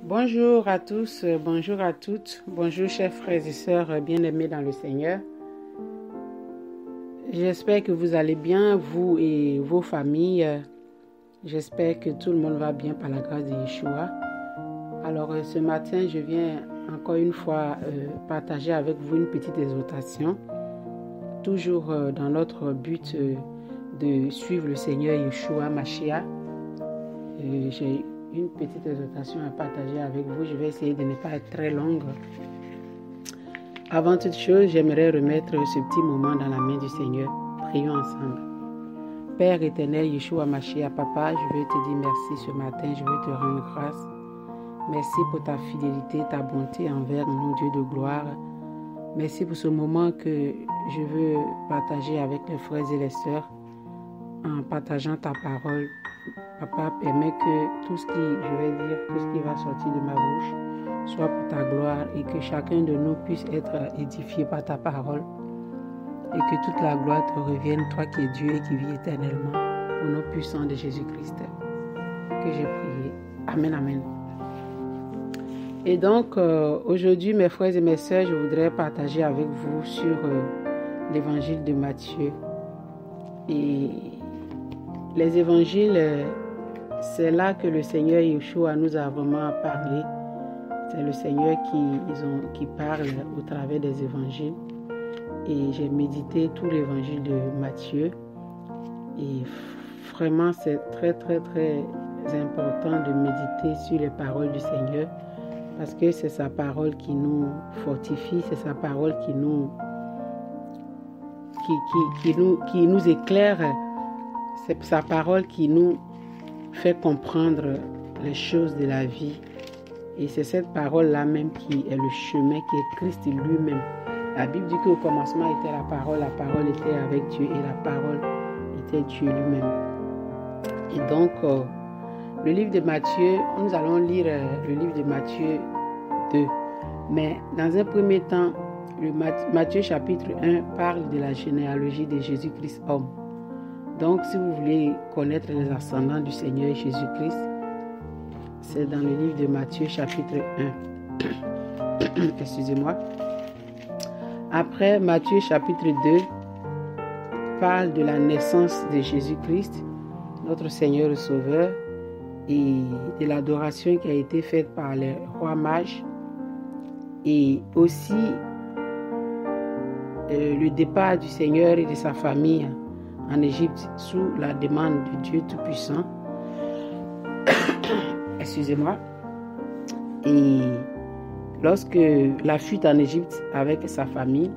Bonjour à tous, bonjour à toutes, bonjour chers frères et sœurs bien-aimés dans le Seigneur. J'espère que vous allez bien, vous et vos familles. J'espère que tout le monde va bien par la grâce de Yeshua. Alors ce matin, je viens encore une fois partager avec vous une petite exhortation, toujours dans notre but de suivre le Seigneur Yeshua Mashiach. J'ai une petite exhortation à partager avec vous. Je vais essayer de ne pas être très longue. Avant toute chose, j'aimerais remettre ce petit moment dans la main du Seigneur. Prions ensemble. Père éternel, Yeshua Mashiach, Papa, je veux te dire merci ce matin. Je veux te rendre grâce. Merci pour ta fidélité, ta bonté envers nous, Dieu de gloire. Merci pour ce moment que je veux partager avec les frères et les sœurs en partageant ta parole. Papa, permets que tout ce qui va sortir de ma bouche soit pour ta gloire et que chacun de nous puisse être édifié par ta parole et que toute la gloire te revienne, toi qui es Dieu et qui vis éternellement, au nom puissant de Jésus-Christ que j'ai prié. Amen, amen. Et donc, aujourd'hui, mes frères et mes sœurs, je voudrais partager avec vous sur l'évangile de Matthieu. Et les évangiles, c'est là que le Seigneur Yeshua nous a vraiment parlé. C'est le Seigneur qui parle au travers des évangiles. Et j'ai médité tout l'évangile de Matthieu. Et vraiment, c'est très, très, très important de méditer sur les paroles du Seigneur. Parce que c'est sa parole qui nous fortifie, c'est sa parole qui nous éclaire. C'est sa parole qui nous fait comprendre les choses de la vie. Et c'est cette parole-là même qui est le chemin, qui est Christ lui-même. La Bible dit qu'au commencement était la parole était avec Dieu et la parole était Dieu lui-même. Et donc, le livre de Matthieu, nous allons lire le livre de Matthieu 2. Mais dans un premier temps, Matthieu chapitre 1 parle de la généalogie de Jésus-Christ homme. Donc, si vous voulez connaître les ascendants du Seigneur Jésus-Christ, c'est dans le livre de Matthieu, chapitre 1. Excusez-moi. Après, Matthieu, chapitre 2, parle de la naissance de Jésus-Christ, notre Seigneur et Sauveur, et de l'adoration qui a été faite par les rois mages, et aussi le départ du Seigneur et de sa famille en Égypte sous la demande de Dieu Tout-Puissant. Excusez-moi. Et lorsque la fuite en Égypte avec sa famille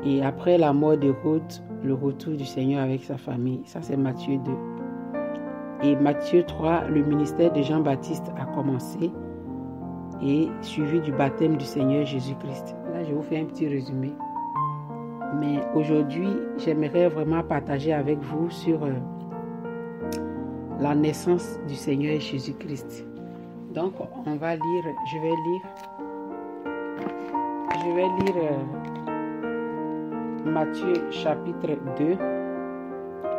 et après la mort d'Hérode, le retour du Seigneur avec sa famille. Ça, c'est Matthieu 2. Et Matthieu 3, le ministère de Jean-Baptiste a commencé et suivi du baptême du Seigneur Jésus-Christ. Là, je vous fais un petit résumé. Mais aujourd'hui, j'aimerais vraiment partager avec vous sur la naissance du Seigneur Jésus-Christ. Donc, on va lire, je vais lire Matthieu chapitre 2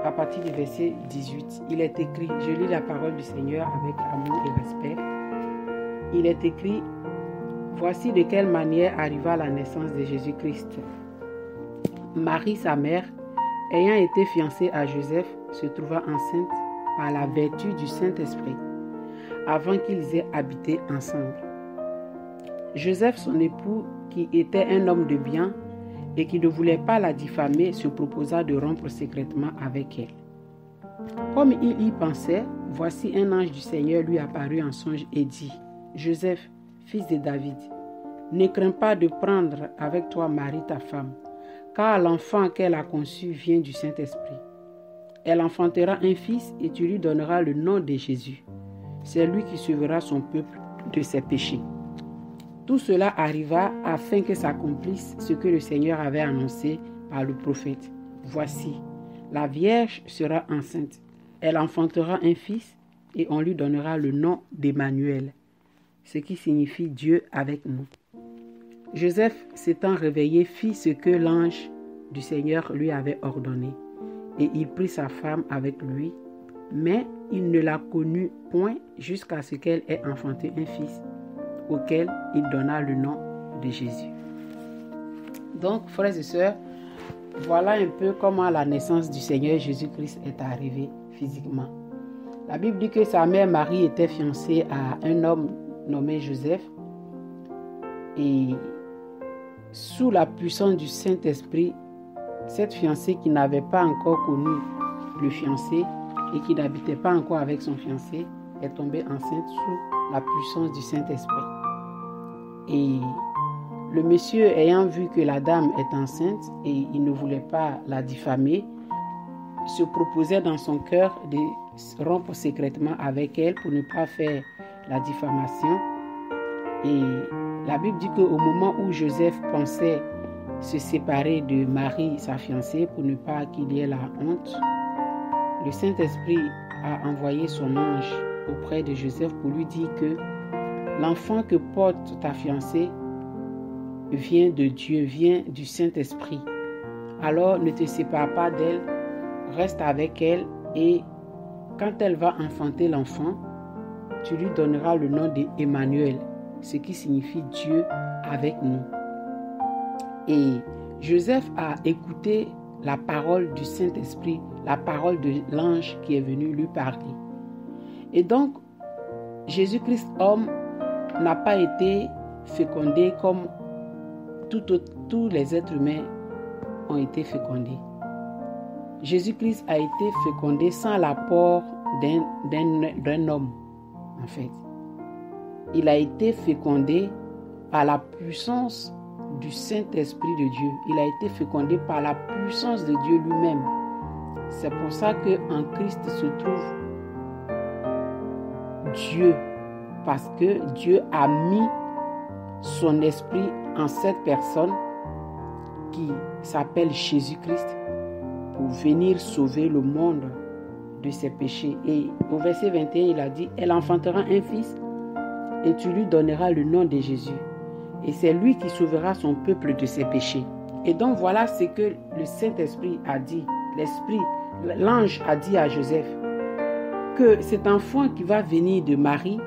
à partir du verset 18. Il est écrit, je lis la parole du Seigneur avec amour et respect. Il est écrit, voici de quelle manière arriva la naissance de Jésus-Christ. Marie, sa mère, ayant été fiancée à Joseph, se trouva enceinte par la vertu du Saint-Esprit, avant qu'ils aient habité ensemble. Joseph, son époux, qui était un homme de bien et qui ne voulait pas la diffamer, se proposa de rompre secrètement avec elle. Comme il y pensait, voici un ange du Seigneur lui apparut en songe et dit, « Joseph, fils de David, ne crains pas de prendre avec toi Marie ta femme, car l'enfant qu'elle a conçu vient du Saint-Esprit. Elle enfantera un fils et tu lui donneras le nom de Jésus. C'est lui qui sauvera son peuple de ses péchés. » Tout cela arriva afin que s'accomplisse ce que le Seigneur avait annoncé par le prophète. Voici, la Vierge sera enceinte. Elle enfantera un fils et on lui donnera le nom d'Emmanuel, ce qui signifie Dieu avec nous. Joseph, s'étant réveillé, fit ce que l'ange du Seigneur lui avait ordonné. Et il prit sa femme avec lui, mais il ne la connut point jusqu'à ce qu'elle ait enfanté un fils, auquel il donna le nom de Jésus. Donc, frères et sœurs, voilà un peu comment la naissance du Seigneur Jésus-Christ est arrivée physiquement. La Bible dit que sa mère Marie était fiancée à un homme nommé Joseph, et sous la puissance du Saint-Esprit, cette fiancée qui n'avait pas encore connu le fiancé et qui n'habitait pas encore avec son fiancé est tombée enceinte sous la puissance du Saint-Esprit. Et le monsieur, ayant vu que la dame est enceinte et il ne voulait pas la diffamer, se proposait dans son cœur de rompre secrètement avec elle pour ne pas faire la diffamation. Et la Bible dit qu'au moment où Joseph pensait se séparer de Marie, sa fiancée, pour ne pas qu'il y ait la honte, le Saint-Esprit a envoyé son ange auprès de Joseph pour lui dire que l'enfant que porte ta fiancée vient de Dieu, vient du Saint-Esprit. Alors ne te sépare pas d'elle, reste avec elle, et quand elle va enfanter l'enfant, tu lui donneras le nom d'Emmanuel, ce qui signifie Dieu avec nous. Et Joseph a écouté la parole du Saint-Esprit, la parole de l'ange qui est venu lui parler. Et donc, Jésus-Christ homme n'a pas été fécondé comme tous les êtres humains ont été fécondés. Jésus-Christ a été fécondé sans l'apport d'un homme, en fait. Il a été fécondé par la puissance du Saint-Esprit de Dieu. Il a été fécondé par la puissance de Dieu lui-même. C'est pour ça qu'en Christ se trouve Dieu, parce que Dieu a mis son esprit en cette personne qui s'appelle Jésus-Christ pour venir sauver le monde de ses péchés. Et au verset 21, il a dit, elle enfantera un fils et tu lui donneras le nom de Jésus. Et c'est lui qui sauvera son peuple de ses péchés. Et donc voilà ce que le Saint-Esprit a dit, l'ange a dit à Joseph, que cet enfant qui va venir de Marie,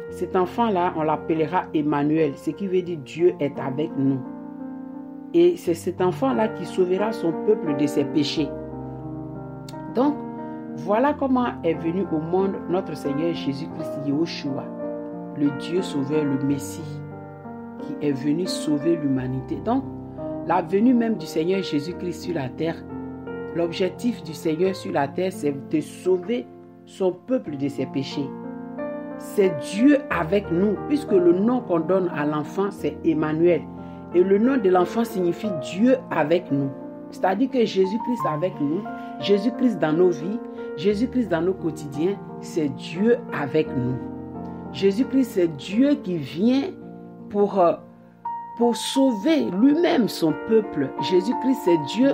cet enfant-là, on l'appellera Emmanuel, ce qui veut dire Dieu est avec nous. Et c'est cet enfant-là qui sauvera son peuple de ses péchés. Donc, voilà comment est venu au monde notre Seigneur Jésus-Christ Yahushua, le Dieu sauveur, le Messie, qui est venu sauver l'humanité. Donc, la venue même du Seigneur Jésus-Christ sur la terre, l'objectif du Seigneur sur la terre, c'est de sauver son peuple de ses péchés. C'est Dieu avec nous, puisque le nom qu'on donne à l'enfant, c'est Emmanuel. Et le nom de l'enfant signifie Dieu avec nous. C'est-à-dire que Jésus-Christ avec nous, Jésus-Christ dans nos vies, Jésus-Christ dans nos quotidiens, c'est Dieu avec nous. Jésus-Christ, c'est Dieu qui vient pour sauver lui-même son peuple. Jésus-Christ, c'est Dieu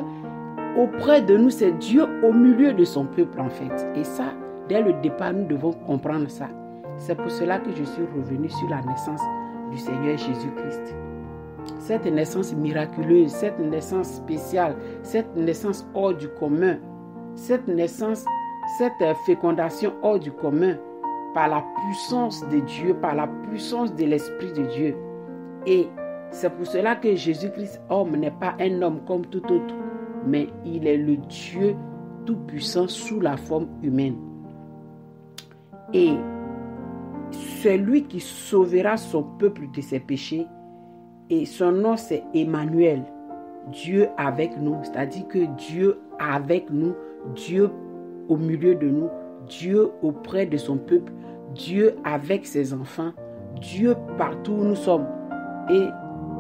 auprès de nous, c'est Dieu au milieu de son peuple en fait. Et ça, dès le départ, nous devons comprendre ça. C'est pour cela que je suis revenu sur la naissance du Seigneur Jésus-Christ. Cette naissance miraculeuse, cette naissance spéciale, cette naissance hors du commun, cette naissance, cette fécondation hors du commun, par la puissance de Dieu, par la puissance de l'Esprit de Dieu. Et c'est pour cela que Jésus-Christ, homme, n'est pas un homme comme tout autre, mais il est le Dieu tout-puissant sous la forme humaine. Et c'est lui qui sauvera son peuple de ses péchés. Et son nom, c'est Emmanuel, Dieu avec nous. C'est-à-dire que Dieu avec nous, Dieu au milieu de nous, Dieu auprès de son peuple, Dieu avec ses enfants, Dieu partout où nous sommes. Et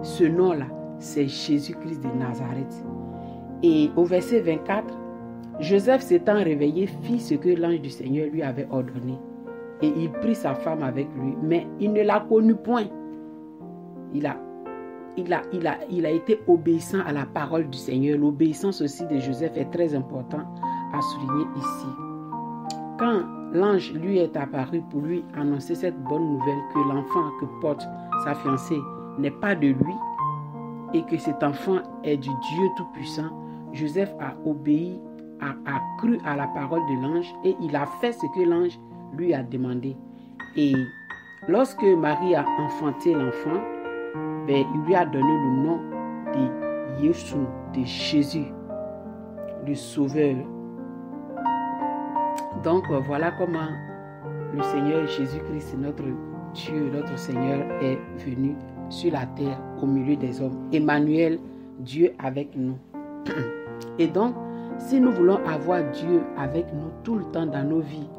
ce nom-là, c'est Jésus-Christ de Nazareth. Et au verset 24, Joseph s'étant réveillé fit ce que l'ange du Seigneur lui avait ordonné. Et il prit sa femme avec lui, mais il ne la connut point. Il a été obéissant à la parole du Seigneur. L'obéissance aussi de Joseph est très importante à souligner ici. Quand l'ange lui est apparu pour lui annoncer cette bonne nouvelle que l'enfant que porte sa fiancée n'est pas de lui et que cet enfant est du Dieu Tout-Puissant, Joseph a obéi a cru à la parole de l'ange et il a fait ce que l'ange lui a demandé. Et lorsque Marie a enfanté l'enfant, il lui a donné le nom de Yeshua, de Jésus, le Sauveur. Donc voilà comment le Seigneur Jésus-Christ, notre Dieu, notre Seigneur, est venu sur la terre au milieu des hommes. Emmanuel, Dieu avec nous. Et donc, si nous voulons avoir Dieu avec nous tout le temps dans nos vies,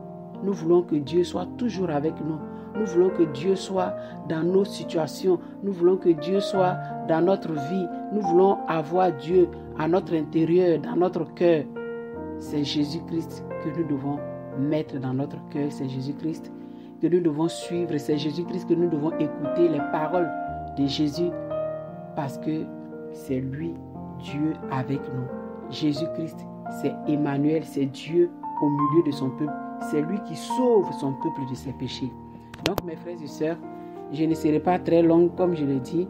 nous voulons que Dieu soit toujours avec nous. Nous voulons que Dieu soit dans nos situations. Nous voulons que Dieu soit dans notre vie. Nous voulons avoir Dieu à notre intérieur, dans notre cœur. C'est Jésus-Christ que nous devons mettre dans notre cœur. C'est Jésus-Christ que nous devons suivre. C'est Jésus-Christ que nous devons écouter les paroles de Jésus parce que c'est lui, Dieu avec nous. Jésus-Christ, c'est Emmanuel, c'est Dieu au milieu de son peuple. C'est lui qui sauve son peuple de ses péchés. Donc, mes frères et sœurs, je ne serai pas très longue, comme je l'ai dit.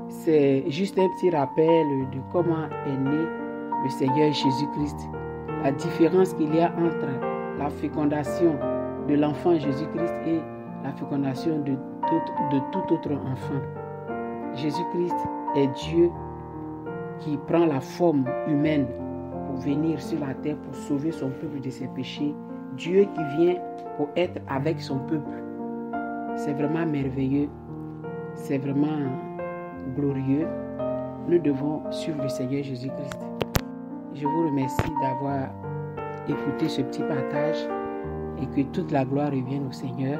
C'est juste un petit rappel de comment est né le Seigneur Jésus-Christ. La différence qu'il y a entre la fécondation de l'enfant Jésus-Christ et la fécondation de tout autre enfant. Jésus-Christ est Dieu qui prend la forme humaine pour venir sur la terre pour sauver son peuple de ses péchés. Dieu qui vient pour être avec son peuple. C'est vraiment merveilleux. C'est vraiment glorieux. Nous devons suivre le Seigneur Jésus-Christ. Je vous remercie d'avoir écouté ce petit partage et que toute la gloire revienne au Seigneur.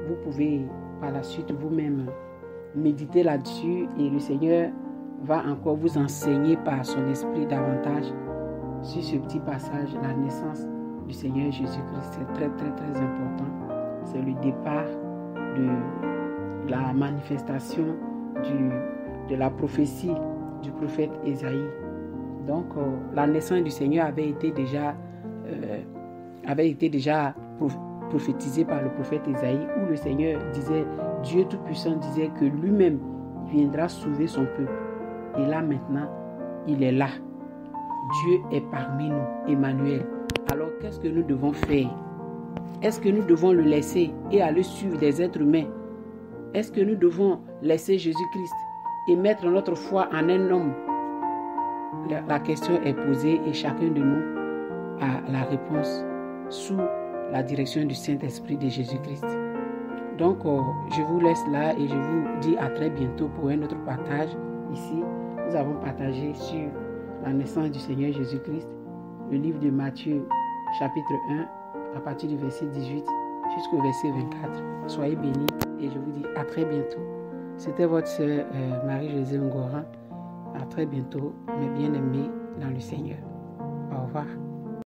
Vous pouvez par la suite vous-même méditer là-dessus et le Seigneur va encore vous enseigner par son esprit davantage sur ce petit passage, la naissance du Seigneur Jésus-Christ. C'est très très très important. C'est le départ de la manifestation de la prophétie du prophète Ésaïe. Donc la naissance du Seigneur avait été déjà prophétisée par le prophète Ésaïe, où le Seigneur disait, Dieu Tout-Puissant disait que lui-même viendra sauver son peuple. Et là maintenant, il est là. Dieu est parmi nous, Emmanuel. Alors qu'est-ce que nous devons faire? Est-ce que nous devons le laisser et aller suivre des êtres humains? Est-ce que nous devons laisser Jésus-Christ et mettre notre foi en un homme? La question est posée et chacun de nous a la réponse sous la direction du Saint-Esprit de Jésus-Christ. Donc, je vous laisse là et je vous dis à très bientôt pour un autre partage. Ici, nous avons partagé sur la naissance du Seigneur Jésus-Christ, le livre de Matthieu, chapitre 1, à partir du verset 18 jusqu'au verset 24. Soyez bénis et je vous dis à très bientôt. C'était votre sœur Marie-Josée Ngora. À très bientôt, mes bien-aimés dans le Seigneur. Au revoir.